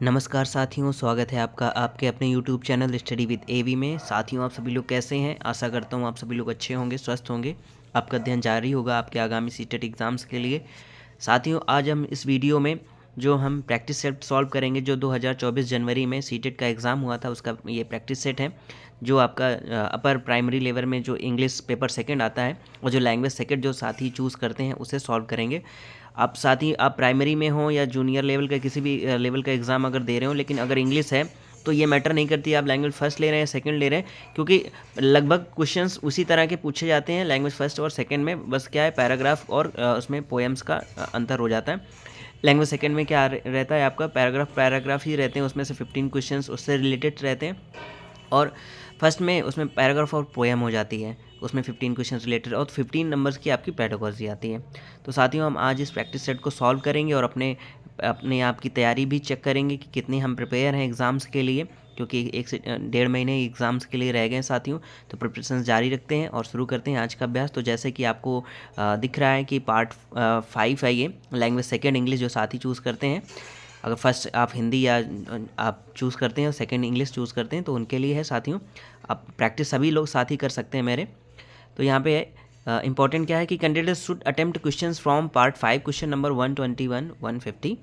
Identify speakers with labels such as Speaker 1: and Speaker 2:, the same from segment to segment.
Speaker 1: नमस्कार साथियों, स्वागत है आपका आपके अपने यूट्यूब चैनल स्टडी विद एवी में। साथियों, आप सभी लोग कैसे हैं? आशा करता हूँ आप सभी लोग अच्छे होंगे, स्वस्थ होंगे। आपका अध्ययन जारी होगा आपके आगामी सीटेट एग्ज़ाम्स के लिए। साथियों, आज हम इस वीडियो में जो हम प्रैक्टिस सेट सॉल्व करेंगे, जो 2024 जनवरी में सीटेट का एग्ज़ाम हुआ था, उसका ये प्रैक्टिस सेट है। जो आपका अपर प्राइमरी लेवल में जो इंग्लिश पेपर सेकंड आता है और जो लैंग्वेज सेकंड जो साथी चूज़ करते हैं, उसे सॉल्व करेंगे। आप साथ ही आप प्राइमरी में हो या जूनियर लेवल का किसी भी लेवल का एग्ज़ाम अगर दे रहे हो, लेकिन अगर इंग्लिश है तो ये मैटर नहीं करती आप लैंग्वेज फर्स्ट ले रहे हैं सेकंड ले रहे हैं, क्योंकि लगभग क्वेश्चंस उसी तरह के पूछे जाते हैं लैंग्वेज फर्स्ट और सेकंड में। बस क्या है, पैराग्राफ और उसमें पोएम्स का अंतर हो जाता है। लैंग्वेज सेकंड में क्या रहता है, आपका पैराग्राफ ही रहते हैं, उसमें से 15 क्वेश्चंस उससे रिलेटेड रहते हैं। और फर्स्ट में उसमें पैराग्राफ और पोएम हो जाती है, उसमें 15 क्वेश्चन रिलेटेड और 15 नंबर्स की आपकी पेडागोजी आती है। तो साथियों, हम आज इस प्रैक्टिस सेट को सॉल्व करेंगे और अपने अपने आप की तैयारी भी चेक करेंगे कि कितनी हम प्रिपेयर हैं एग्ज़ाम्स के लिए, क्योंकि 1 से 1.5 महीने एग्ज़ाम्स के लिए रह गए हैं साथियों। तो प्रिपरेशन जारी रखते हैं और शुरू करते हैं आज का अभ्यास। तो जैसे कि आपको दिख रहा है कि पार्ट 5 है ये, लैंग्वेज सेकेंड इंग्लिश जो साथी चूज़ करते हैं। अगर फर्स्ट आप हिंदी या आप चूज़ करते हैं और सेकंड इंग्लिश चूज़ करते हैं तो उनके लिए है साथियों। आप प्रैक्टिस सभी लोग साथ ही कर सकते हैं मेरे। तो यहाँ पे इंपॉर्टेंट क्या है कि candidates should attempt questions from part 5 question number 121 150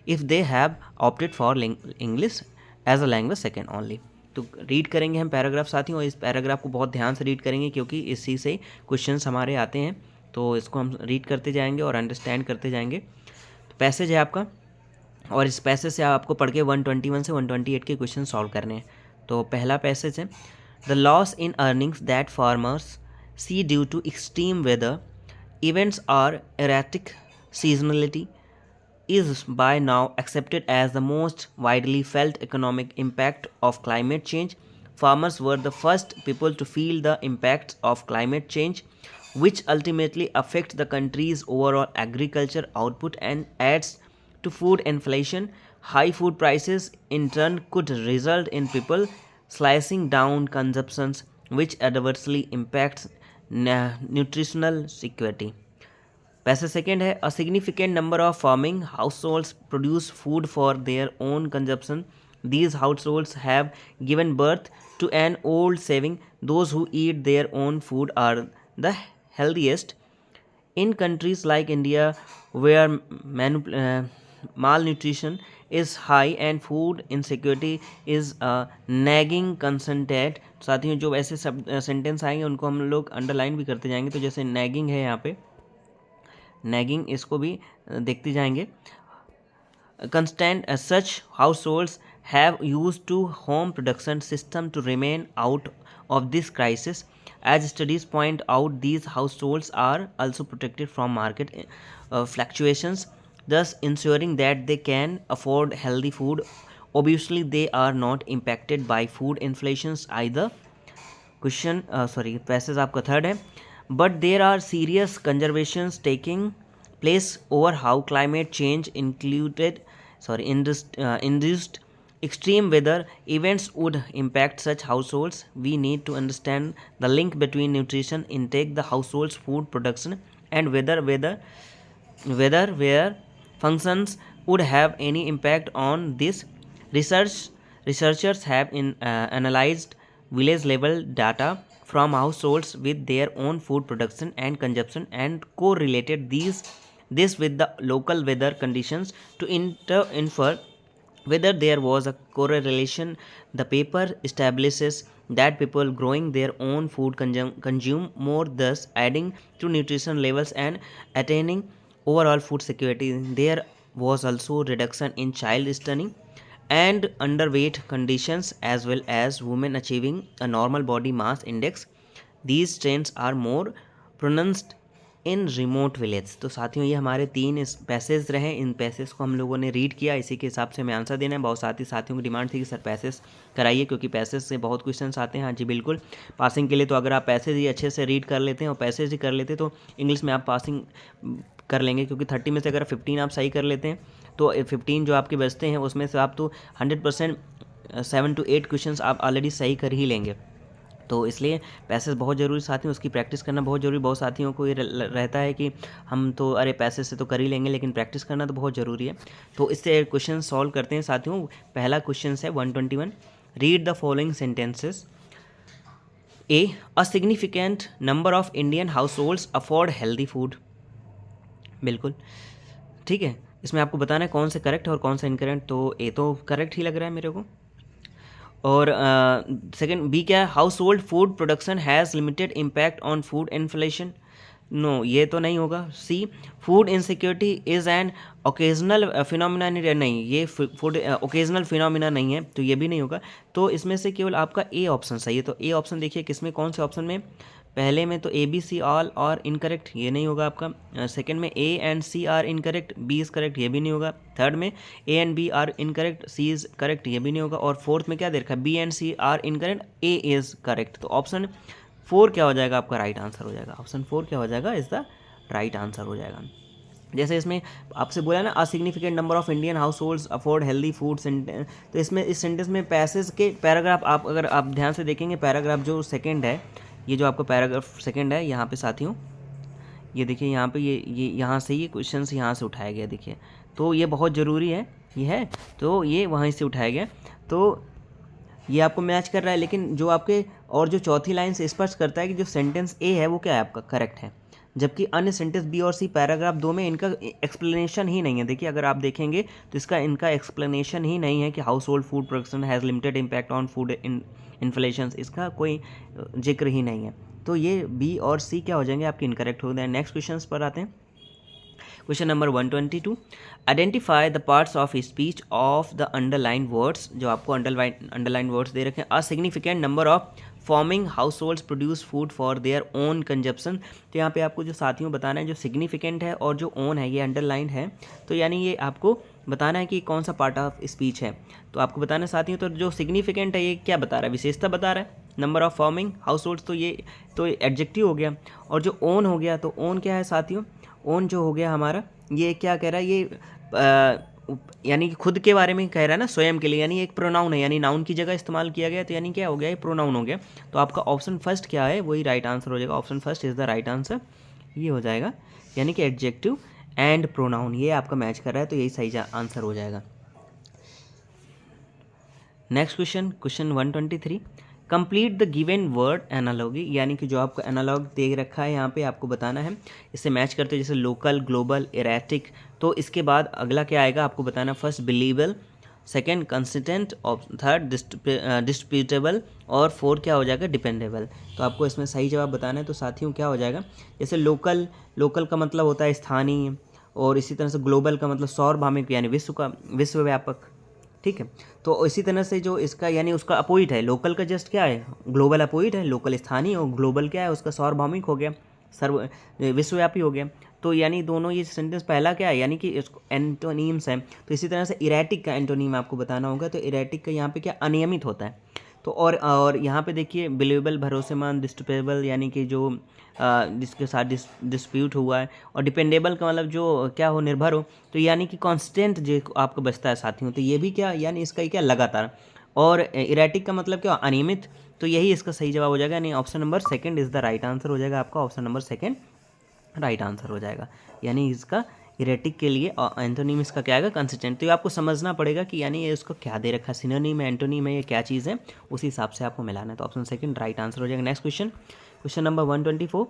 Speaker 1: if they have opted for English as a language second only. तो रीड करेंगे हम पैराग्राफ साथियों, और इस पैराग्राफ को बहुत ध्यान से रीड करेंगे क्योंकि इसी से क्वेश्चंस हमारे आते हैं। तो इसको हम रीड करते जाएंगे और अंडरस्टैंड करते जाएंगे। तो पैसेज है आपका, और इस पैसेज से आपको पढ़ के 121 से 128 के क्वेश्चन सॉल्व करने हैं। तो पहला पैसेज है, the loss in earnings that farmers see due to extreme weather events are erratic seasonality is by now accepted as the most widely felt economic impact of climate change. Farmers were the first people to feel the impacts of climate change, which ultimately affect the country's overall agriculture output and adds to food inflation. High food prices in turn could result in people slicing down consumptions, which adversely impacts nutritional security. पैसे second है, a significant number of farming households produce food for their own consumption. These households have given birth to an old saying, those who eat their own food are the healthiest. In countries like India, where malnutrition is high and food insecurity is a nagging concern. साथियों, जो ऐसे सब sentence आएंगे उनको हम लोग underline भी करते जाएंगे। तो जैसे नैगिंग है यहाँ पे, नैगिंग, इसको भी देखते जाएंगे। Constant as such households have used to home production system to remain out of this crisis. As studies point out, these households are also protected from market fluctuations, thus ensuring that they can afford healthy food. Obviously, they are not impacted by food inflations either. Passage आपका third है, but there are serious conservations taking place over how climate change induced extreme weather events would impact such households. We need to understand the link between nutrition intake, the household's food production, and whether where functions would have any impact on this. Researchers have analyzed village level data from households with their own food production and consumption and correlated this with the local weather conditions to infer whether there was a correlation. The paper establishes that people growing their own food consume more, thus adding to nutrition levels and attaining overall food security. There was also reduction in child stunning and underweight conditions, as well as women achieving a normal body mass index. These trends are more pronounced in remote village. तो साथियों, ये हमारे 3 इस passage रहे। इन passage को हम लोगों ने रीड किया, इसी के हिसाब से हमें आंसर देना है। बहुत साथियों की डिमांड थी कि सर पैसेज कराइए, क्योंकि पैसेज से बहुत क्वेश्चंस आते हैं। हाँ जी, बिल्कुल। पासिंग के लिए तो अगर आप पैसेज ही अच्छे से रीड कर लेते हैं और पैसेज ही कर लेते तो इंग्लिश में आप पासिंग कर लेंगे, क्योंकि 30 में से अगर 15 आप सही कर लेते हैं तो 15 जो आपके बचते हैं उसमें से आप तो 100% 7 to 8 क्वेश्चंस आप ऑलरेडी सही कर ही लेंगे। तो इसलिए पैसेज बहुत ज़रूरी साथियों, उसकी प्रैक्टिस करना बहुत ज़रूरी। बहुत साथियों को ये रहता है कि हम तो अरे पैसे से तो कर ही लेंगे, लेकिन प्रैक्टिस करना तो बहुत ज़रूरी है। तो इससे क्वेश्चन सॉल्व करते हैं साथियों। पहला क्वेश्चन है 121, read the following sentences. A, a significant number of Indian house holds afford healthy food. बिल्कुल ठीक है, इसमें आपको बताना है कौन से करेक्ट है और कौन सा इनकरेक्ट। तो ए तो करेक्ट ही लग रहा है मेरे को। और सेकंड बी क्या है, household food production has limited impact on food inflation. No, ये तो नहीं होगा। C, food insecurity is an occasional phenomena. नहीं, ये फूड ओकेजनल फिनोमिना नहीं है, तो ये भी नहीं होगा। तो इसमें से केवल आपका ए ऑप्शन सही है। तो ए ऑप्शन देखिए किस में, कौन से ऑप्शन में, पहले में तो ए बी सी ऑल और इनकरेक्ट, ये नहीं होगा आपका। सेकंड में A and C are incorrect, B is correct, ये भी नहीं होगा। थर्ड में A and B are incorrect, C is correct, ये भी नहीं होगा। और फोर्थ में क्या दे रखा है, B and C are incorrect, A is correct. तो ऑप्शन 4 क्या हो जाएगा आपका, राइट आंसर हो जाएगा। ऑप्शन 4 क्या हो जाएगा, इज़ द राइट आंसर हो जाएगा। जैसे इसमें आपसे बोला ना, a significant number of Indian house holds afford healthy food sentence. तो इसमें इस सेंटेंस में पैसेज के पैराग्राफ आप अगर आप ध्यान से देखेंगे, पैराग्राफ जो सेकंड है, ये जो आपका पैराग्राफ सेकंड है यहाँ पे साथियों, ये देखिए यहाँ पे ये यहाँ से ये क्वेश्चन यहाँ से उठाया गया, देखिए। तो ये बहुत ज़रूरी है, ये है, तो ये वहीं से उठाया गया। तो ये आपको मैच कर रहा है, लेकिन जो आपके और जो चौथी लाइन से स्पष्ट करता है कि जो सेंटेंस ए है वो क्या है आपका, करेक्ट है, जबकि अन्य सेंटेंस बी और सी पैराग्राफ 2 में इनका एक्सप्लेनेशन ही नहीं है। देखिए अगर आप देखेंगे तो इनका एक्सप्लेनेशन ही नहीं है कि house hold food production has limited impact on food inflation, इसका कोई जिक्र ही नहीं है। तो ये बी और सी क्या हो जाएंगे आपके, इनकरेक्ट हो गए। नेक्स्ट क्वेश्चन पर आते हैं। Question number 122, identify the parts of speech of the underline words. जो आपको अंडरलाइन वर्ड्स दे रखे हैं। A significant number of forming house holds produce food for their own consumption. तो यहाँ पे आपको जो साथियों बताना है, जो सिग्निफिकेंट है और जो ओन है, ये अंडरलाइन है। तो यानी ये आपको बताना है कि कौन सा पार्ट ऑफ स्पीच है। तो आपको बताना है साथियों, तो जो सिग्निफिकेंट है ये क्या बता रहा है, विशेषता बता रहा है। Number of forming house holds, तो ये तो एडजेक्टिव हो गया। और जो ओन हो गया, तो ओन क्या है साथियों, ओन जो हो गया हमारा, ये क्या कह रहा है, ये यानी कि खुद के बारे में कह रहा है ना, स्वयं के लिए, यानी एक प्रोनाउन है, यानी नाउन की जगह इस्तेमाल किया गया। तो यानी क्या हो गया, ये प्रोनाउन हो गया। तो आपका ऑप्शन फर्स्ट क्या है, वही राइट आंसर हो जाएगा। Option first is the right answer, ये हो जाएगा। यानी कि एडजेक्टिव एंड प्रोनाउन ये आपका मैच कर रहा है, तो यही सही आंसर हो जाएगा। Next question, question 123, complete the given word analogy. यानी कि जो आपको एनालॉग दे रखा है यहाँ पे आपको बताना है, इससे मैच करते हो, जैसे लोकल, ग्लोबल, एरेटिक। तो इसके बाद अगला क्या आएगा आपको बताना, फर्स्ट बिलीवेबल, सेकंड कंसिस्टेंट, और थर्ड डिस्प्यूटेबल, और फोर्थ क्या हो जाएगा, डिपेंडेबल। तो आपको इसमें सही जवाब बताना है। तो साथियों क्या हो जाएगा, जैसे लोकल, लोकल का मतलब होता है स्थानीय, और इसी तरह से ग्लोबल का मतलब सार्वभौमिक, यानी विश्व का, विश्वव्यापक, ठीक है। तो इसी तरह से जो इसका यानी उसका अपोजिट है, लोकल का जस्ट क्या है, ग्लोबल अपोजिट है, लोकल स्थानीय, और ग्लोबल क्या है उसका सार्वभौमिक हो गया, सर्व विश्वव्यापी हो गया। तो यानी दोनों ये सेंटेंस पहला क्या है, यानी कि इसको एंटोनीम्स हैं। तो इसी तरह से इरेटिक का एंटोनीम आपको बताना होगा। तो इरेटिक का यहाँ पे क्या, अनियमित होता है। तो और यहाँ पे देखिए बिलीवेबल, भरोसेमंद, डिस्प्यूटेबल, यानी कि जो जिसके साथ डिस्प्यूट हुआ है, और डिपेंडेबल का मतलब जो क्या हो, निर्भर हो। तो यानी कि कांस्टेंट जो आपको बचता है साथियों, तो ये भी क्या, यानी इसका ही क्या, लगातार। और इरेटिक का मतलब क्या, अनियमित। तो यही इसका सही जवाब हो जाएगा, यानी option number second is the right answer हो जाएगा आपका। Option number second right answer हो जाएगा। यानी इसका इरेटिक के लिए एंटोनीम इसका क्या आएगा, कंसिस्टेंट। तो ये आपको समझना पड़ेगा कि यानी ये उसको क्या दे रखा है, सिनोनिम है, एंटोनीम है, ये क्या चीज़ है, उसी हिसाब से आपको मिलाना है। तो ऑप्शन सेकंड राइट आंसर हो जाएगा। Next question, question number 124,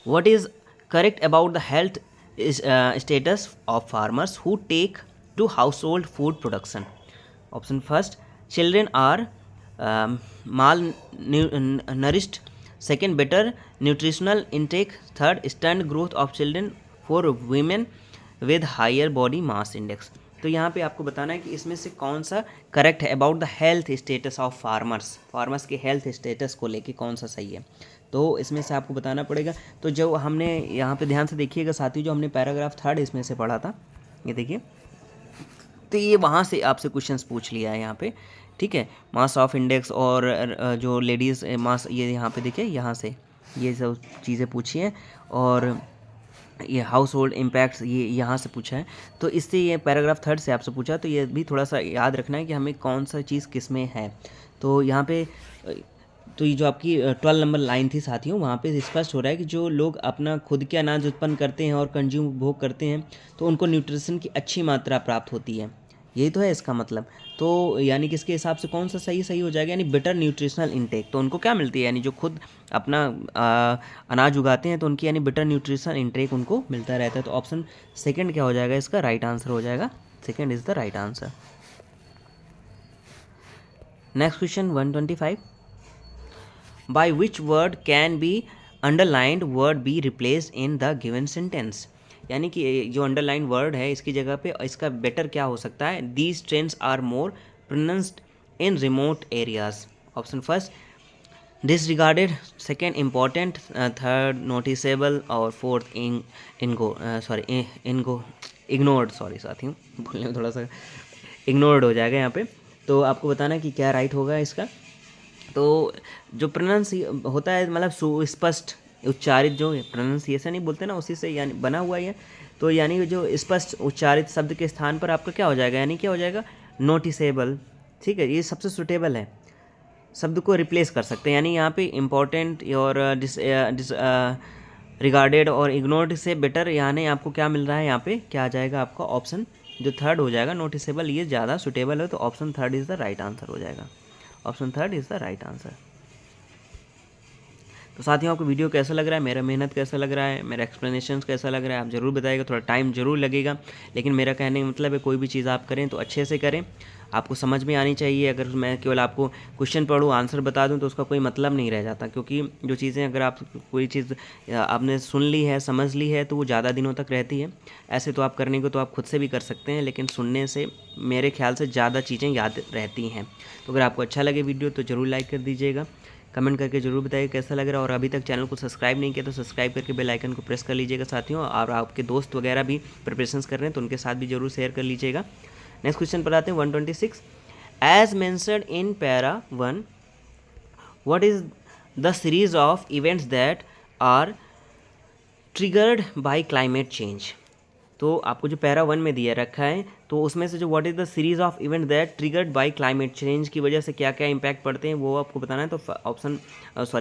Speaker 1: what is correct about the health status of farmers who take to household food production. Option first, children are malnourished, second better nutritional intake, third stand growth of children four women with higher body mass index. तो यहाँ पे आपको बताना है कि इसमें से कौन सा करेक्ट है about the health status of farmers, farmers के हेल्थ स्टेटस को लेके कौन सा सही है। तो इसमें से आपको बताना पड़ेगा। तो जो हमने यहाँ पे ध्यान से देखिएगा साथियों, जो हमने पैराग्राफ थर्ड इसमें से पढ़ा था, ये देखिए, तो ये वहाँ से आपसे क्वेश्चंस पूछ लिया है यहाँ पे, ठीक है। मास ऑफ इंडेक्स और जो लेडीज़ मास, ये यहाँ पे देखिए, यहाँ से ये सब चीज़ें पूछी हैं। और ये हाउस होल्ड इम्पैक्ट्स ये यहाँ से पूछा है। तो इससे ये पैराग्राफ थर्ड से आपसे पूछा, तो ये भी थोड़ा सा याद रखना है कि हमें कौन सा चीज़ किस में है। तो यहाँ पे तो ये जो आपकी 12 नंबर लाइन थी साथियों, वहाँ पे स्पष्ट हो रहा है कि जो लोग अपना खुद के अनाज उत्पन्न करते हैं और कंज्यूम उपभोग करते हैं तो उनको न्यूट्रिशन की अच्छी मात्रा प्राप्त होती है। यही तो है इसका मतलब। तो यानी कि इसके हिसाब से कौन सा सही हो जाएगा, यानी बेटर न्यूट्रिशनल इनटेक। तो उनको क्या मिलती है, यानी जो खुद अपना अनाज उगाते हैं तो उनकी यानी बेटर न्यूट्रिशनल इनटेक उनको मिलता रहता है। तो ऑप्शन सेकंड क्या हो जाएगा, इसका राइट आंसर हो जाएगा। Second is the right answer. Next question 125, by which word can be underlined word be replaced in the given sentence। यानी कि जो अंडरलाइन वर्ड है इसकी जगह पे इसका बेटर क्या हो सकता है, these trends are more pronounced in remote areas. Option first disregarded, second important, third noticeable और फोर्थ इग्नोर्ड। सॉरी साथियों, बोलने में थोड़ा सा इग्नोर्ड हो जाएगा यहाँ पे। तो आपको बताना कि क्या राइट होगा इसका। तो जो प्रोनाउंस होता है मतलब सुस्पष्ट उच्चारित, जो प्रोनाउंसिएशन नहीं बोलते ना, उसी से यानी बना हुआ है। तो यानी जो स्पष्ट उच्चारित शब्द के स्थान पर आपका क्या हो जाएगा, यानी क्या हो जाएगा, नोटिसेबल। ठीक है, ये सबसे सुटेबल है, शब्द को रिप्लेस कर सकते हैं। यानी यहाँ पे इम्पॉर्टेंट और रिगार्डेड और इग्नोर्ड से बेटर यानी आपको क्या मिल रहा है, यहाँ पे क्या आ जाएगा आपका ऑप्शन जो थर्ड हो जाएगा, नोटिसेबल, ये ज़्यादा सुटेबल है। तो option third is the right answer हो जाएगा। Option third is the right answer. तो साथियों आपको वीडियो कैसा लग रहा है, मेरा मेहनत कैसा लग रहा है, मेरा एक्सप्लेनेशन कैसा लग रहा है, आप ज़रूर बताइएगा। थोड़ा टाइम ज़रूर लगेगा, लेकिन मेरा कहने का मतलब है कोई भी चीज़ आप करें तो अच्छे से करें, आपको समझ में आनी चाहिए। अगर मैं केवल आपको क्वेश्चन पढ़ूँ आंसर बता दूं तो उसका कोई मतलब नहीं रह जाता, क्योंकि जो चीज़ें अगर आप कोई चीज़ आपने सुन ली है, समझ ली है, तो वो ज़्यादा दिनों तक रहती है। ऐसे तो आप करने को तो आप खुद से भी कर सकते हैं, लेकिन सुनने से मेरे ख्याल से ज़्यादा चीज़ें याद रहती हैं। तो अगर आपको अच्छा लगे वीडियो तो ज़रूर लाइक कर दीजिएगा, कमेंट करके जरूर बताइए कैसा लग रहा है। और अभी तक चैनल को सब्सक्राइब नहीं किया तो सब्सक्राइब करके बेल आइकन को प्रेस कर लीजिएगा साथियों। और आपके दोस्त वगैरह भी प्रिपरेशंस कर रहे हैं तो उनके साथ भी जरूर शेयर कर लीजिएगा। नेक्स्ट क्वेश्चन पर आते हैं 126, as mentioned in para 1 what is the series of events that are triggered by climate change. तो आपको जो पैरा 1 में दिया रखा है तो उसमें से जो what is the series of event that triggered by climate change की वजह से क्या क्या इंपैक्ट पड़ते हैं वो आपको बताना है। तो ऑप्शन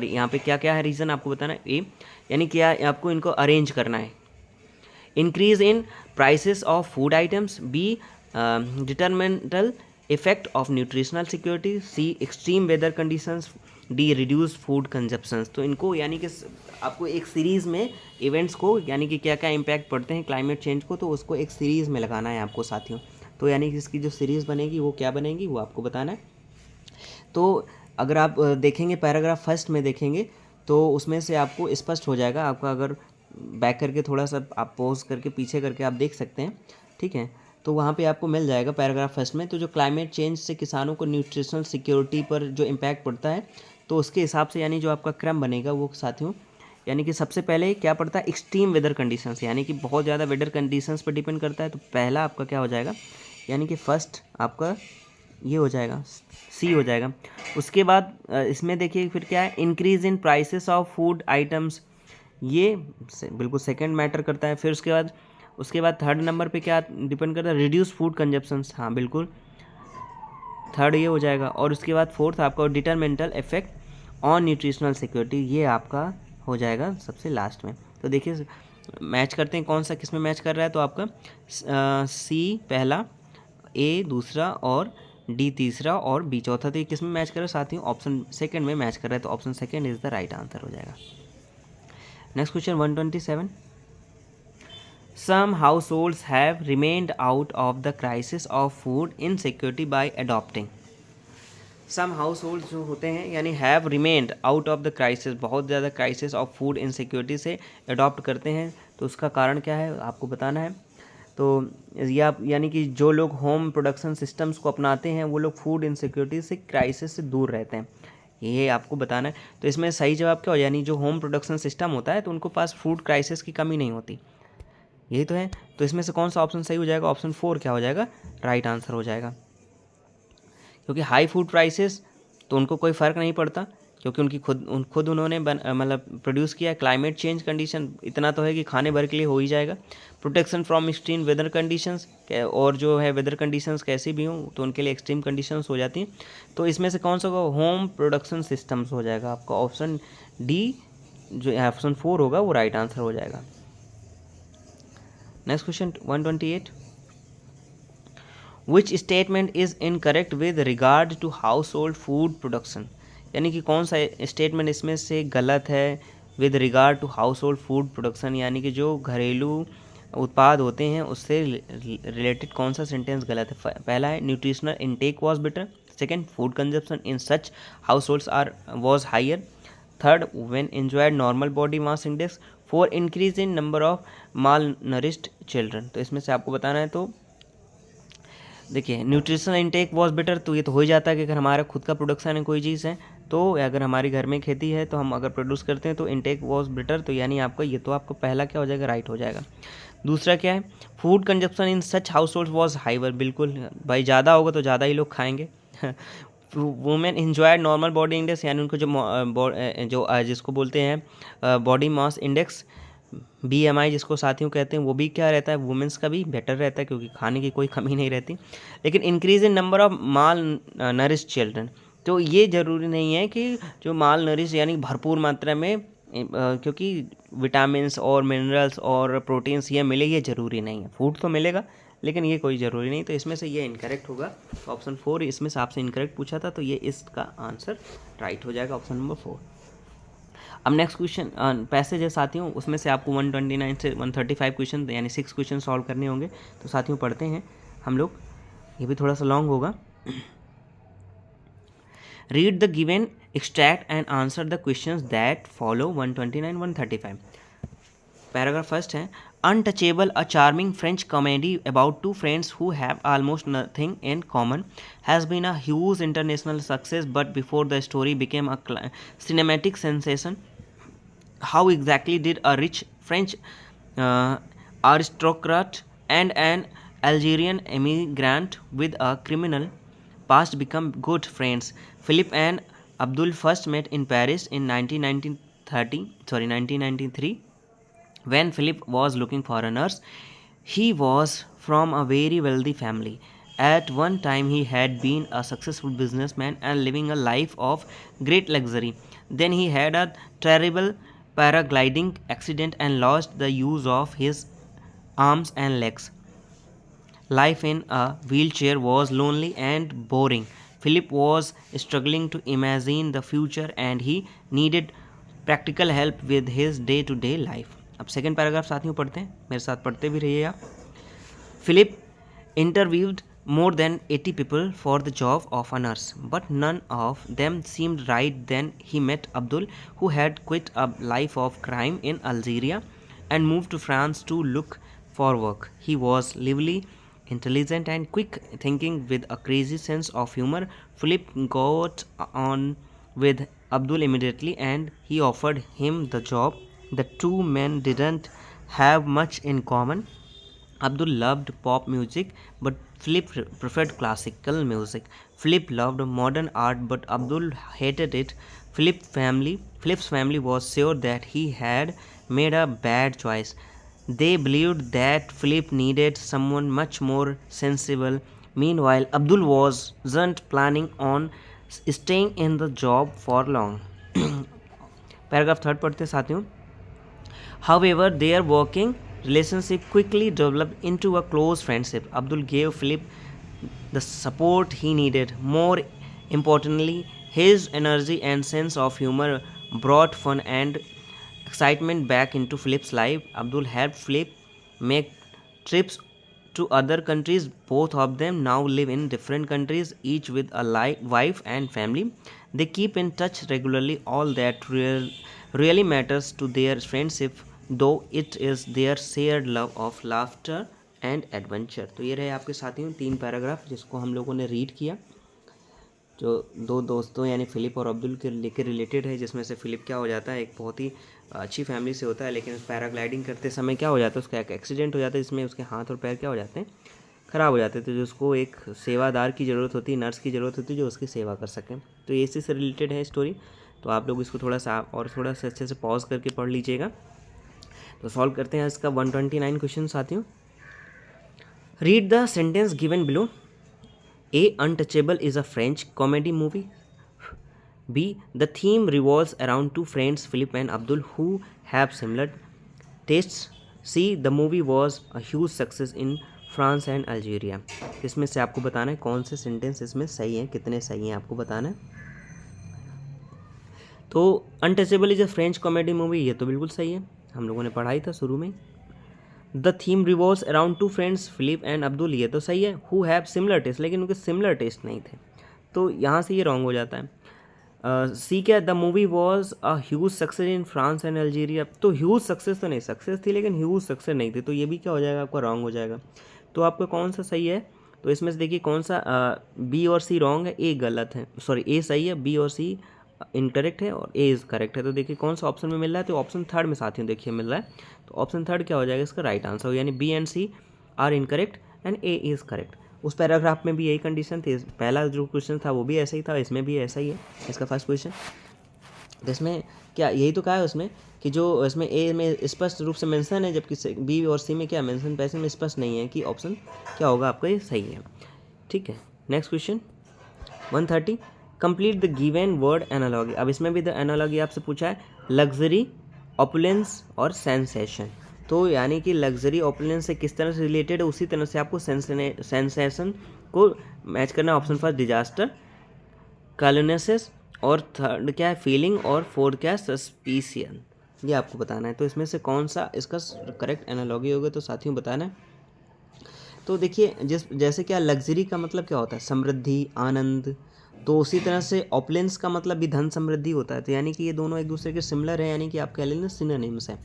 Speaker 1: यहाँ पे क्या क्या है रीज़न आपको बताना है। ए यानी क्या आपको इनको अरेंज करना है, increase in prices of food items, B detrimental effect of nutritional security, C extreme weather conditions, D reduce food consumptions. तो इनको यानी कि आपको एक सीरीज़ में इवेंट्स को यानी कि क्या क्या इम्पैक्ट पड़ते हैं क्लाइमेट चेंज को, तो उसको एक सीरीज़ में लगाना है आपको साथियों। तो यानी कि इसकी जो सीरीज़ बनेगी वो क्या बनेगी वो आपको बताना है। तो अगर आप देखेंगे पैराग्राफ फर्स्ट में देखेंगे तो उसमें से आपको स्पष्ट हो जाएगा। आपका अगर बैक करके थोड़ा सा आप पॉज करके पीछे करके आप देख सकते हैं, ठीक है, तो वहाँ पे आपको मिल जाएगा पैराग्राफ फर्स्ट में। तो जो क्लाइमेट चेंज से किसानों को न्यूट्रिशनल सिक्योरिटी पर जो इम्पैक्ट पड़ता है तो उसके हिसाब से यानी जो आपका क्रम बनेगा वो साथियों, यानी कि सबसे पहले क्या पड़ता है, एक्सट्रीम वेदर कंडीशंस, यानी कि बहुत ज़्यादा वेदर कंडीशंस पर डिपेंड करता है। तो पहला आपका क्या हो जाएगा, यानी कि फर्स्ट आपका ये हो जाएगा, सी हो जाएगा। उसके बाद इसमें देखिए फिर क्या है, increase in prices of food items, ये बिल्कुल सेकंड मैटर करता है। फिर उसके बाद थर्ड नंबर पे क्या डिपेंड करता है, रिड्यूस फूड कंजप्शंस, हाँ बिल्कुल थर्ड ये हो जाएगा। और उसके बाद फोर्थ आपका डिटरमिनेंटल इफेक्ट ऑन न्यूट्रिशनल सिक्योरिटी, ये आपका हो जाएगा सबसे लास्ट में। तो देखिए मैच करते हैं कौन सा किस में मैच कर रहा है। तो आपका सी पहला, ए दूसरा और डी तीसरा और बी चौथा। तो ये किस में मैच कर रहा है साथियों, ऑप्शन सेकंड में मैच कर रहा है। तो option second is the right answer हो जाएगा। Next question 127, some households have remained out of the crisis of food insecurity by adopting. Some household जो होते हैं यानी have remained out of the crisis, बहुत ज़्यादा crisis of food insecurity से adopt करते हैं। तो उसका कारण क्या है आपको बताना है। तो या यानी कि जो लोग होम प्रोडक्शन सिस्टम्स को अपनाते हैं वो लोग फूड इनसिक्योरिटी से क्राइसिस से दूर रहते हैं, ये आपको बताना है। तो इसमें सही जवाब क्या हो, यानी जो होम प्रोडक्शन सिस्टम होता है तो उनको पास फूड क्राइसिस की कमी नहीं होती, यही तो है। तो इसमें से कौन सा ऑप्शन सही हो जाएगा, ऑप्शन 4 क्या हो जाएगा, राइट आंसर हो जाएगा। क्योंकि हाई फूड प्राइसेस तो उनको कोई फ़र्क नहीं पड़ता, क्योंकि उनकी खुद उन्होंने मतलब प्रोड्यूस किया। क्लाइमेट चेंज कंडीशन, इतना तो है कि खाने भर के लिए हो ही जाएगा। Protection from extreme weather conditions, और जो है वेदर कंडीशंस कैसी भी हों तो उनके लिए एक्सट्रीम कंडीशंस हो जाती हैं। तो इसमें से कौन सा होगा, होम प्रोडक्शन सिस्टम्स हो जाएगा आपका। ऑप्शन डी जो ऑप्शन 4 होगा वो राइट आंसर हो जाएगा। Next question 128, which statement is incorrect with regard to household food production, यानी कि कौन सा स्टेटमेंट इसमें से गलत है with regard to household food production, यानी कि जो घरेलू उत्पाद होते हैं उससे रिलेटेड कौन सा सेंटेंस गलत है। पहला है nutritional intake was better, second food consumption in such households are was higher, third when enjoyed normal body mass index, four increase in number of malnourished children. तो इसमें से आपको बताना है। तो देखिए न्यूट्रिशनल इनटेक वॉज बेटर, तो ये तो हो ही जाता है कि अगर हमारा खुद का प्रोडक्शन है कोई चीज़ है तो अगर हमारे घर में खेती है तो हम अगर प्रोड्यूस करते हैं तो इनटेक वॉज बेटर, तो यानी आपका ये तो आपको पहला क्या हो जाएगा, राइट हो जाएगा। दूसरा क्या है, food consumption in such house hold was however, बिल्कुल भाई ज़्यादा होगा तो ज़्यादा ही लोग खाएंगे। Women enjoyed normal body index, यानी उनको जो जिसको बोलते हैं बॉडी मास इंडेक्स, BMI जिसको साथियों कहते हैं, वो भी क्या रहता है, वुमेंस का भी बेटर रहता है क्योंकि खाने की कोई कमी नहीं रहती। लेकिन increase in number of mall nourish children, तो ये ज़रूरी नहीं है कि जो माल नरिश यानी भरपूर मात्रा में क्योंकि विटामिन्स और मिनरल्स और प्रोटीन्स ये मिले, ये ज़रूरी नहीं है। फूड तो मिलेगा लेकिन ये कोई ज़रूरी नहीं, तो इसमें से ये इनकरेक्ट होगा। ऑप्शन 4 इसमें से आपसे इनकरेक्ट पूछा था तो ये इसका आंसर राइट हो जाएगा, ऑप्शन नंबर 4। अब नेक्स्ट क्वेश्चन पैसेज है साथियों, उसमें से आपको 129 से 135 क्वेश्चन यानी 6 क्वेश्चन सॉल्व करने होंगे। तो साथियों पढ़ते हैं हम लोग, ये भी थोड़ा सा लॉन्ग होगा। Read the given extract and answer the questions that follow 129 135। Paragraph first है, Untouchable, a charming French comedy about two friends who have almost nothing in common, has been a huge international success, but before the story became a cinematic sensation, how exactly did a rich French uh, aristocrat and an Algerian immigrant with a criminal past become good friends? Philip and Abdul first met in Paris in 1993. When Philip was looking for a nurse, he was from a very wealthy family. At one time, he had been a successful businessman and living a life of great luxury. Then he had a terrible paragliding accident and lost the use of his arms and legs. Life in a wheelchair was lonely and boring. Philip was struggling to imagine the future and he needed practical help with his day-to-day life. अब second paragraph साथियों पढ़ते हैं, मेरे साथ पढ़ते भी रहिए आप। Philip interviewed more than 80 people for the job of a nurse, but none of them seemed right. Then he met Abdul, who had quit a life of crime in Algeria and moved to France to look for work. He was lively, intelligent and quick thinking with a crazy sense of humor. Philip got on with Abdul immediately and he offered him the job. The two men didn't have much in common. Abdul loved pop music, but Philip preferred classical music. Philip loved modern art, but Abdul hated it. Philip's family was sure that he had made a bad choice. They believed that Philip needed someone much more sensible. Meanwhile, Abdul wasn't planning on staying in the job for long. Paragraph third पढ़ते साथियों। However, their working relationship quickly developed into a close friendship. Abdul gave Philip the support he needed. More importantly, his energy and sense of humor brought fun and excitement back into Philip's life. Abdul helped Philip make trips to other countries. Both of them now live in different countries, each with a wife and family. They keep in touch regularly. All that really matters to their friendship, though it is their shared love of laughter and adventure. तो ये रहे आपके साथियों 3 paragraph जिसको हम लोगों ने read किया, जो दो दोस्तों यानी फिलिप और अब्दुल के लेकर रिलेटेड है, जिसमें से फिलिप क्या हो जाता है, एक बहुत ही अच्छी फैमिली से होता है, लेकिन पैराग्लाइडिंग करते समय क्या हो जाता है, उसका एक एक्सीडेंट हो जाता है जिसमें उसके हाथ और पैर क्या हो जाते हैं, ख़राब हो जाते हैं। तो जो उसको एक सेवादार की ज़रूरत होती है, नर्स की ज़रूरत होती है जो उसकी सेवा कर सकें। तो इसी से रिलेटेड है स्टोरी। तो आप लोग इसको थोड़ा सा अच्छे से पॉज करके पढ़ लीजिएगा। तो सॉल्व करते हैं इसका 129 क्वेश्चन साथियों। Read the sentence given below. A untouchable is a French comedy movie. B. The theme revolves around two friends, Philip and Abdul, who have similar tastes. C. The movie was a huge success in France and Algeria. इसमें से आपको बताना है कौन से sentence इसमें सही हैं, कितने सही हैं आपको बताना है। तो untouchable is a French comedy movie, ये तो बिल्कुल सही है, हम लोगों ने पढ़ाई था शुरू में। The theme revolves around two friends Philip and Abdul, ये तो सही है। हु हैव सिमिलर टेस्ट, लेकिन उनके सिमिलर टेस्ट नहीं थे, तो यहाँ से ये रॉन्ग हो जाता है। सी क्या, the movie was a huge success in France and Algeria, तो ह्यूज सक्सेस तो नहीं, सक्सेस थी लेकिन ह्यूज सक्सेस नहीं थी, तो ये भी क्या हो जाएगा आपका रॉन्ग हो जाएगा। तो आपका कौन सा सही है, तो इसमें से देखिए कौन सा बी और सी रॉन्ग है, ए गलत है, सॉरी ए सही है, बी और सी इनकरेक्ट है और ए इज़ करेक्ट है। तो देखिए कौन सा ऑप्शन में मिल रहा है, तो ऑप्शन थर्ड में साथियों देखिए मिल रहा है, तो ऑप्शन थर्ड क्या हो जाएगा इसका राइट आंसर, यानी B and C are incorrect and A is correct. उस पैराग्राफ में भी यही कंडीशन थी, पहला जो क्वेश्चन था वो भी ऐसा ही था, इसमें भी ऐसा ही है इसका फर्स्ट क्वेश्चन। तो इसमें क्या यही तो कहा है उसमें कि जो इसमें ए में स्पष्ट रूप से मेंशन है, जबकि बी और सी में क्या मेंशन पैसे में स्पष्ट नहीं है कि ऑप्शन क्या होगा आपका, ये सही है। ठीक है, next question 130, complete the given word analogy. अब इसमें भी द एनालॉगी आपसे पूछा है, लग्जरी, ऑपुलेंस और सेंसेशन। तो यानी कि लग्जरी ऑपुलेंस से किस तरह से रिलेटेड है, उसी तरह से आपको सेंसेशन को मैच करना। ऑप्शन फर्स्ट डिजास्टर, कॉलोनेसिस, और थर्ड क्या है फीलिंग, और फोर्थ क्या है सस्पिशियन, ये आपको बताना है। तो इसमें से कौन सा इसका करेक्ट एनालॉगी होगा, तो साथियों बताना है। तो देखिए जैसे क्या लग्जरी का मतलब क्या होता है, समृद्धि, आनंद, तो उसी तरह से ऑपुलेंस का मतलब भी धन समृद्धि होता है, तो यानी कि ये दोनों एक दूसरे के सिमिलर है, यानी कि आप कह लेना सिनोनिम्स है।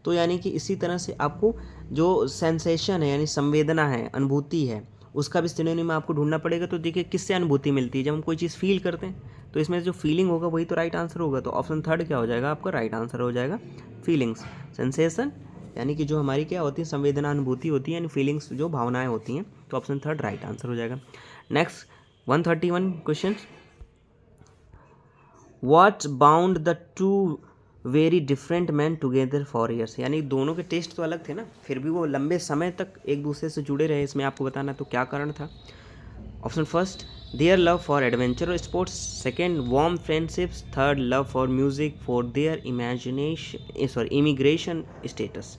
Speaker 1: तो यानी कि इसी तरह से आपको जो सेंसेशन है यानी संवेदना है, अनुभूति है, उसका भी सिनोनिम आपको ढूंढना पड़ेगा। तो देखिए किससे अनुभूति मिलती है, जब हम कोई चीज़ फील करते हैं, तो इसमें जो फीलिंग होगा वही तो राइट आंसर होगा। तो ऑप्शन थर्ड क्या हो जाएगा आपका राइट आंसर हो जाएगा, फीलिंग्स। सेंसेशन यानी कि जो हमारी क्या होती है, संवेदना, अनुभूति होती है, यानी फीलिंग्स जो भावनाएं होती हैं, तो ऑप्शन थर्ड राइट आंसर हो जाएगा। Next 131 question, what bound the two very different man together for years, यानी दोनों के टेस्ट तो अलग थे ना, फिर भी वो लंबे समय तक एक दूसरे से जुड़े रहे, इसमें आपको बताना तो क्या कारण था। Option first their love for adventure और sports, second warm friendships, third love for music, fourth their immigration status.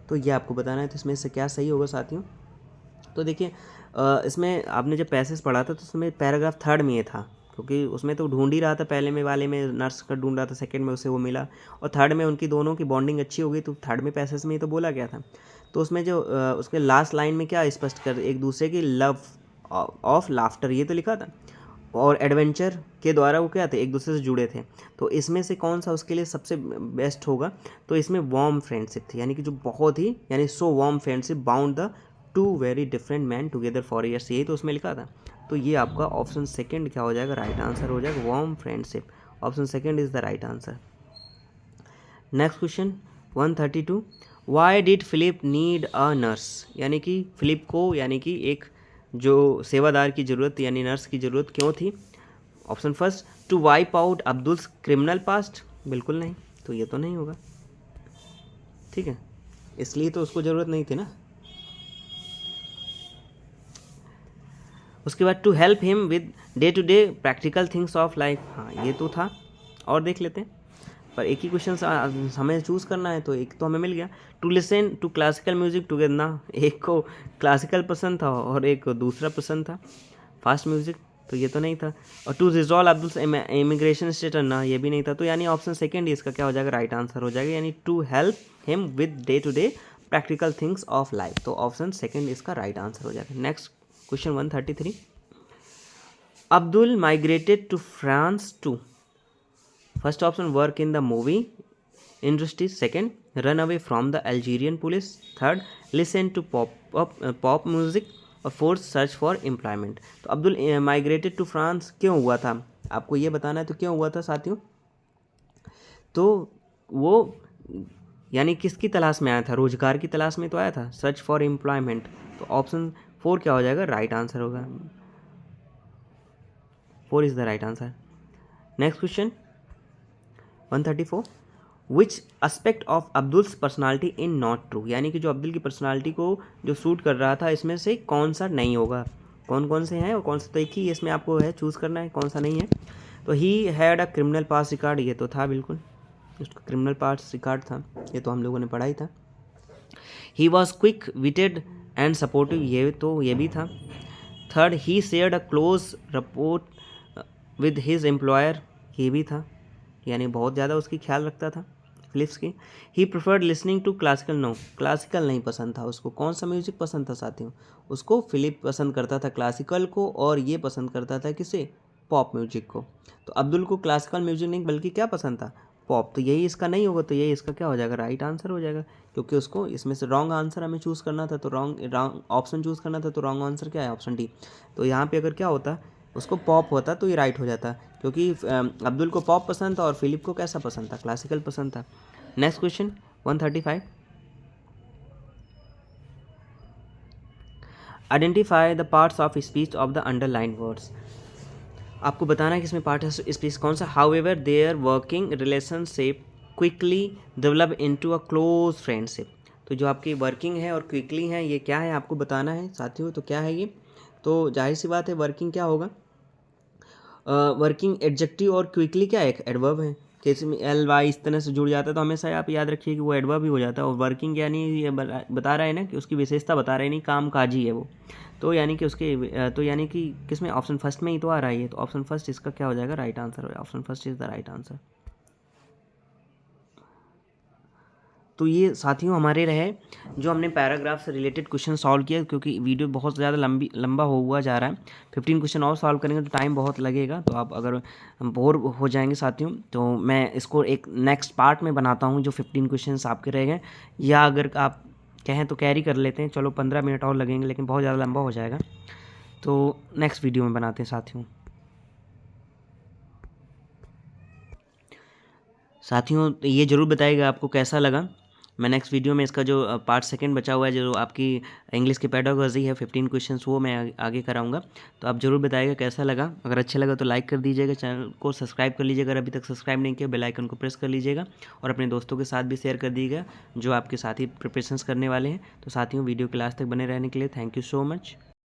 Speaker 1: तो ये आपको बताना है, तो इसमें से क्या सही होगा साथियों। तो देखिए इसमें आपने जब पैसेज पढ़ा था तो उसमें पैराग्राफ थर्ड में ये था, क्योंकि उसमें तो ढूंढ ही रहा था, पहले में वाले में नर्स का ढूंढ रहा था, सेकंड में उसे वो मिला, और थर्ड में उनकी दोनों की बॉन्डिंग अच्छी हो गई, तो थर्ड में पैसेज में ही तो बोला गया था। तो उसमें जो उसके लास्ट लाइन में क्या स्पष्ट कर, एक दूसरे की लव ऑफ लाफ्टर, ये तो लिखा था, और एडवेंचर के द्वारा वो क्या थे, एक दूसरे से जुड़े थे। तो इसमें से कौन सा उसके लिए सबसे बेस्ट होगा, तो इसमें वार्म फ्रेंडशिप थी, यानी कि जो बहुत ही, यानी so warm friendship bound the two very different man together for years, यही तो उसमें लिखा था। तो ये आपका ऑप्शन सेकंड क्या हो जाएगा, राइट आंसर हो जाएगा, warm friendship. Option second is the right answer. Next question 132, why did Philip need a nurse, यानी कि फिलिप को यानी कि एक जो सेवादार की ज़रूरत यानी नर्स की ज़रूरत क्यों थी। Option first to wipe out Abdul's criminal past, बिल्कुल नहीं, तो ये तो नहीं होगा, ठीक है, इसलिए तो उसको ज़रूरत नहीं थी ना। उसके बाद to help him with day to day practical things of life, हाँ ये तो था, और देख लेते हैं, पर एक ही क्वेश्चन हमें चूज़ करना है, तो एक तो हमें मिल गया। To listen to classical music together ना, एक को क्लासिकल पसंद था और एक दूसरा पसंद था फास्ट म्यूजिक, तो ये तो नहीं था। और to resolve Abdul's immigration status ना, ये भी नहीं था। तो यानी ऑप्शन सेकंड ही इसका क्या हो जाएगा, राइट आंसर हो जाएगा, यानी to help him with day to day practical things of life, तो ऑप्शन सेकंड इसका राइट आंसर हो जाएगा। Next question 133, Abdul migrated to France to, first option work in the movie industry, second run away from the Algerian police, third listen to pop music, और fourth search for employment. तो Abdul migrated to France क्यों हुआ था, आपको ये बताना है, तो क्यों हुआ था साथियों। तो वो यानी किसकी तलाश में आया था, रोजगार की तलाश में तो आया था, सर्च फॉर एम्प्लॉयमेंट। तो ऑप्शन 4 क्या हो जाएगा, राइट आंसर होगा, 4 is the right answer. Next question 134 which aspect of Abdul's personality in not true, यानी कि जो अब्दुल की पर्सनालिटी को जो सूट कर रहा था इसमें से कौन सा नहीं होगा, कौन कौन से हैं और कौन सा, तो एक ही इसमें आपको है चूज़ करना है कौन सा नहीं है। तो he had a criminal pass record, ये तो था बिल्कुल, उसका क्रिमिनल पास रिकॉर्ड था, ये तो हम लोगों ने पढ़ा ही था। He was quick witted and supportive, ये भी था। Third, he shared a close report with his employer, ये भी था, यानी बहुत ज़्यादा उसकी ख्याल रखता था फिलिप्स की। He preferred listening to classical, no classical नहीं पसंद था उसको, कौन सा म्यूजिक पसंद था साथियों, उसको फिलिप पसंद करता था क्लासिकल को, और ये पसंद करता था किसे, पॉप म्यूजिक को। तो अब्दुल को क्लासिकल म्यूजिक नहीं बल्कि क्या पसंद था, पॉप। तो यही इसका नहीं होगा, तो यही इसका क्या हो जाएगा, राइट आंसर हो जाएगा, क्योंकि उसको इसमें से रॉन्ग आंसर हमें चूज़ करना था, तो रॉन्ग ऑप्शन चूज़ करना था, तो रॉन्ग आंसर क्या है, ऑप्शन डी। तो यहाँ पे अगर क्या होता, उसको पॉप होता तो ये राइट हो जाता, क्योंकि अब्दुल को पॉप पसंद था और फिलिप को कैसा पसंद था, क्लासिकल पसंद था। Next question 135, identify the parts of speech of the underline words, आपको बताना है कि इसमें पार्ट है स्पीच कौन सा। However their working relationship quickly develop into a close friendship, तो जो आपकी वर्किंग है और क्विकली है ये क्या है आपको बताना है साथियों, तो क्या है ये, तो जाहिर सी बात है वर्किंग क्या होगा, वर्किंग एडजेक्टिव और क्विकली क्या है, एक एडवर्ब है, कि इसमें एल वाई इस तरह से जुड़ जाता है तो हमेशा आप याद रखिए कि वो एडवर्ब ही हो जाता है। और वर्किंग यानी ये बता रहा है ना कि उसकी विशेषता बता रहे नहीं, काम काजी है वो, तो यानी कि उसके तो यानी कि किसमें, ऑप्शन फर्स्ट में ही तो आ रहा है ये, तो ऑप्शन फर्स्ट इसका क्या हो जाएगा, right answer, option first is the right answer. तो ये साथियों हमारे रहे जो हमने पैराग्राफ से रिलेटेड क्वेश्चन सॉल्व किया, क्योंकि वीडियो बहुत ज़्यादा लंबा हुआ जा रहा है, 15 क्वेश्चन और सॉल्व करेंगे तो टाइम बहुत लगेगा, तो आप अगर बोर हो जाएंगे साथियों तो मैं इसको एक नेक्स्ट पार्ट में बनाता हूँ जो 15 क्वेश्चन आपके रह गए, या अगर आप कहें तो कैरी कर लेते हैं, चलो 15 मिनट और लगेंगे लेकिन बहुत ज़्यादा लंबा हो जाएगा, तो नेक्स्ट वीडियो में बनाते हैं साथियों ये ज़रूर बताइएगा आपको कैसा लगा। मैं नेक्स्ट वीडियो में इसका जो पार्ट सेकंड बचा हुआ है, जो आपकी इंग्लिश की पेडागोजी है 15 क्वेश्चंस, वो मैं आगे कराऊंगा, तो आप ज़रूर बताइएगा कैसा लगा। अगर अच्छा लगा तो लाइक कर दीजिएगा, चैनल को सब्सक्राइब कर लीजिएगा, अगर अभी तक सब्सक्राइब नहीं किया बेल आइकन को प्रेस कर लीजिएगा, और अपने दोस्तों के साथ भी शेयर कर दीजिएगा जो आपके साथी प्रिपरेशंस करने वाले हैं। तो साथियों वीडियो के लास्ट तक बने रहने के लिए थैंक यू सो मच।